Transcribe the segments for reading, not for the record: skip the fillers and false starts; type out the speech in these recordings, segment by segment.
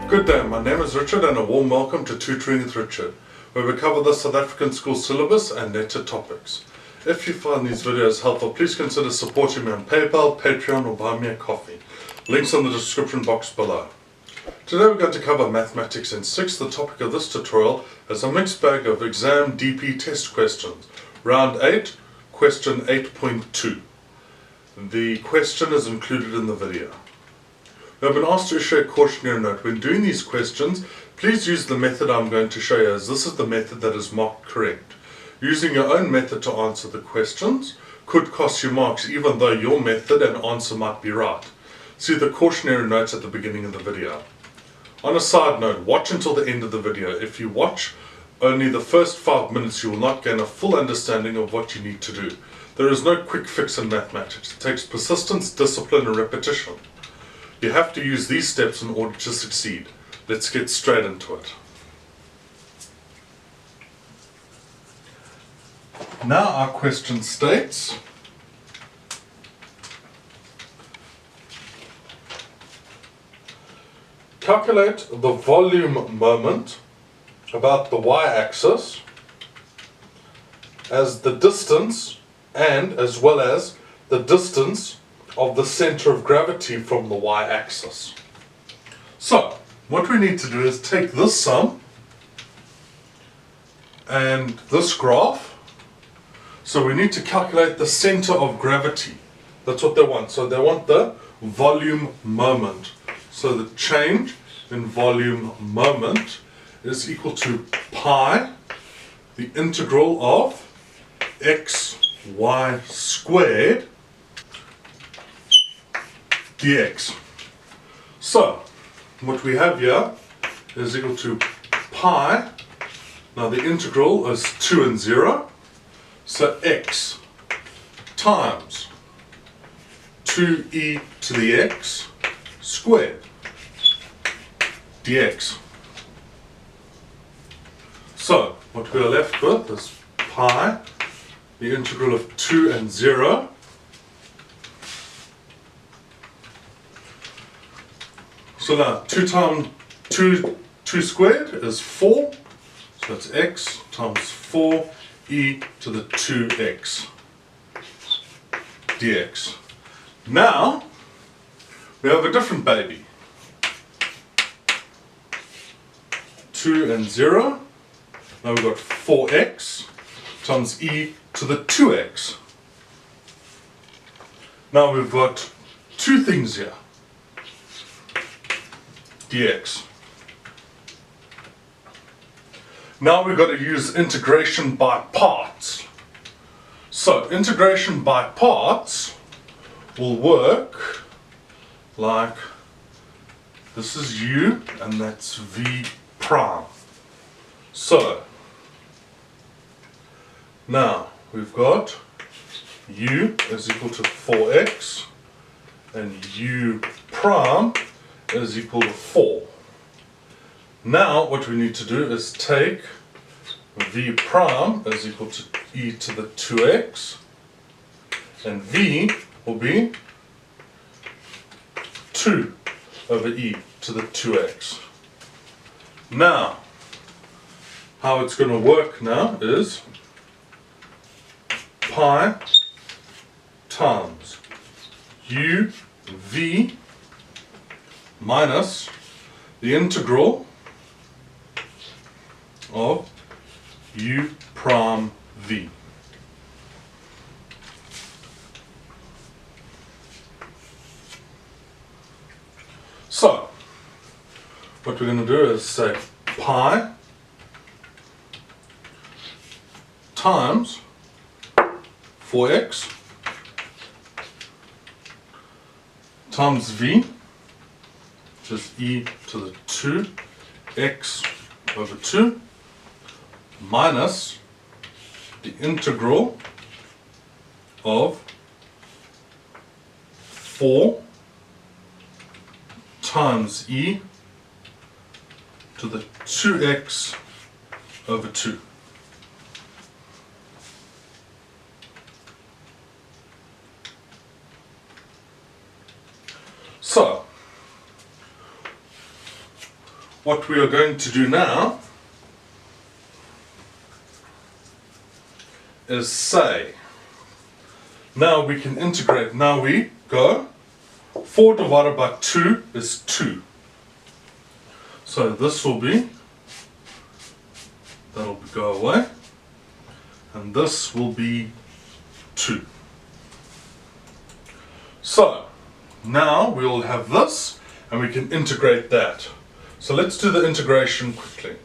Good day, my name is Richard and a warm welcome to Tutoring with Richard, where we cover the South African school syllabus and nature topics. If you find these videos helpful, please consider supporting me on PayPal, Patreon or Buy Me a Coffee. Links in the description box below. Today we're going to cover Mathematics in 6. The topic of this tutorial is a mixed bag of exam DP test questions. Round 8, question 8.2. The question is included in the video. I've been asked to issue a cautionary note. When doing these questions, please use the method I'm going to show you, as this is the method that is marked correct. Using your own method to answer the questions could cost you marks, even though your method and answer might be right. See the cautionary notes at the beginning of the video. On a side note, watch until the end of the video. If you watch only the first 5 minutes, you will not gain a full understanding of what you need to do. There is no quick fix in mathematics. It takes persistence, discipline and repetition. You have to use these steps in order to succeed. Let's get straight into it. Now our question states, calculate the volume moment about the y-axis as the distance and as well as the distance of the center of gravity from the y-axis. So, what we need to do is take this sum and this graph. So we need to calculate the center of gravity. That's what they want. So they want the volume moment. So the change in volume moment is equal to pi, the integral of xy squared dx. So, what we have here is equal to pi. Now the integral is 2 and 0. So x times 2e to the x squared dx. So, what we are left with is pi, the integral of 2 and 0. So now 2 times 2 squared is 4, so that's x times 4e to the 2x dx. Now we have a different baby. 2 and 0. Now we've got 4x times e to the 2x. Now we've got two things here. Dx. Now we've got to use integration by parts. So integration by parts will work like this is u and that's v prime. So now we've got u is equal to 4x and u prime is equal to 4. Now what we need to do is take v prime is equal to e to the 2x, and v will be 2 over e to the 2x. Now how it's going to work now is pi times u v minus the integral of u prime v. So what we're going to do is say pi times 4x times v, which is e to the 2x over 2, minus the integral of 4 times e to the 2x over 2. So, what we are going to do now is say, now we can integrate. Now we go 4 divided by 2 is 2. So this will be, that'll go away, and this will be 2. So now we will have this and we can integrate that. So let's do the integration quickly.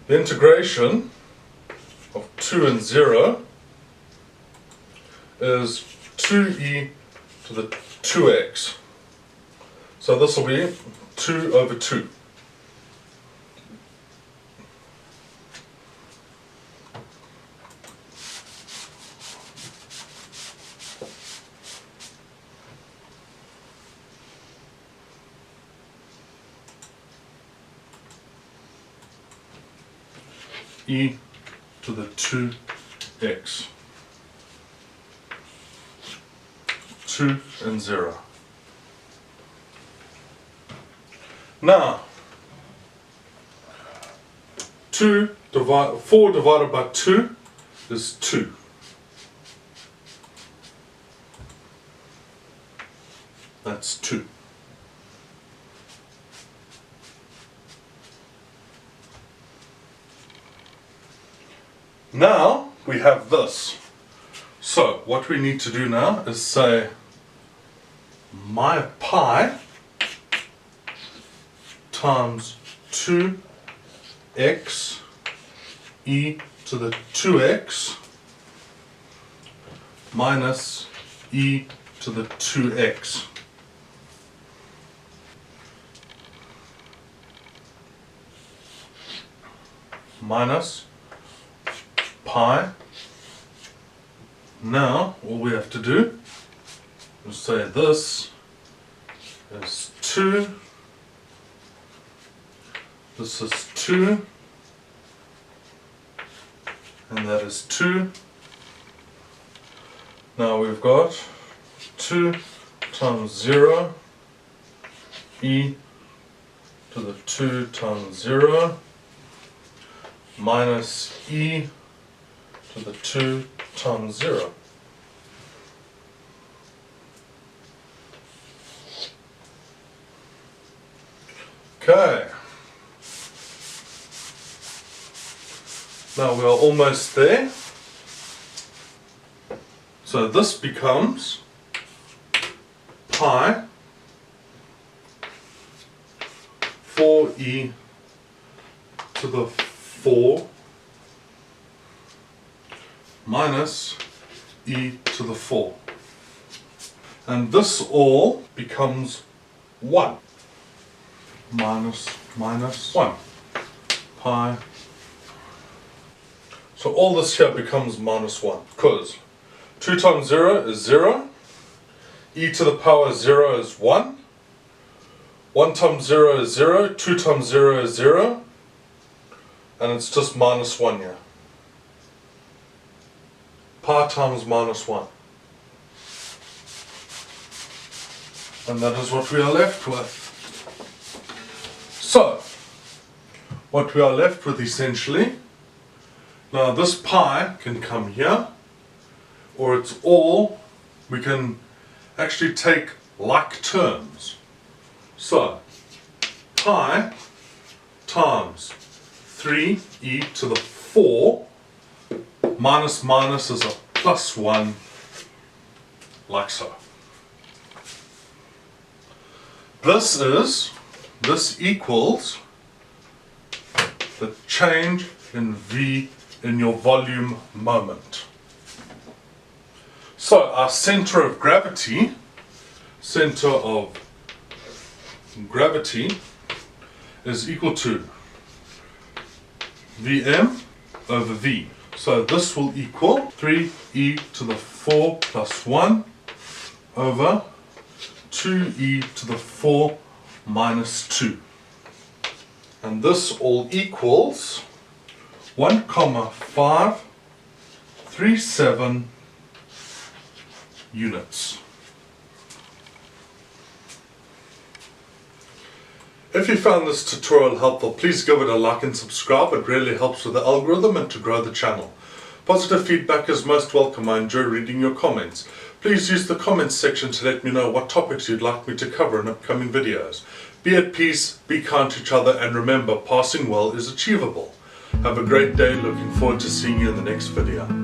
The integration of 2 and 0 is 2e to the 2x. So this will be 2 over 2. E to the 2x. 2 and 0. Now, 4 divided by 2 is 2. That's 2. Now we have this. So what we need to do now is say my pi times 2x e to the 2x minus e to the 2x. Minus pi. Now all we have to do is say this is 2, this is 2, and that is 2. Now we've got 2 times 0 e to the 2 times 0 minus e to the 2 times 0. Okay. Now we are almost there. So this becomes pi 4e to the 4 minus e to the 4. And this all becomes 1. Minus 1. Pi. So all this here becomes minus 1, because 2 times 0 is 0, e to the power 0 is 1, 1 times 0 is 0, 2 times 0 is 0, and it's just minus 1 here. Pi times minus 1. And that is what we are left with. So, what we are left with essentially, now this pi can come here, or it's all, we can actually take like terms. So, pi times 3e to the 4 minus minus is a plus 1, like so. This equals the change in V in your volume moment. So our center of gravity is equal to Vm over V. So this will equal 3e to the 4 plus 1 over 2e to the 4 minus 2. And this all equals 1,537 units. If you found this tutorial helpful, please give it a like and subscribe. It really helps with the algorithm and to grow the channel. Positive feedback is most welcome. I enjoy reading your comments. Please use the comments section to let me know what topics you'd like me to cover in upcoming videos. Be at peace, be kind to each other, and remember, passing well is achievable. Have a great day. Looking forward to seeing you in the next video.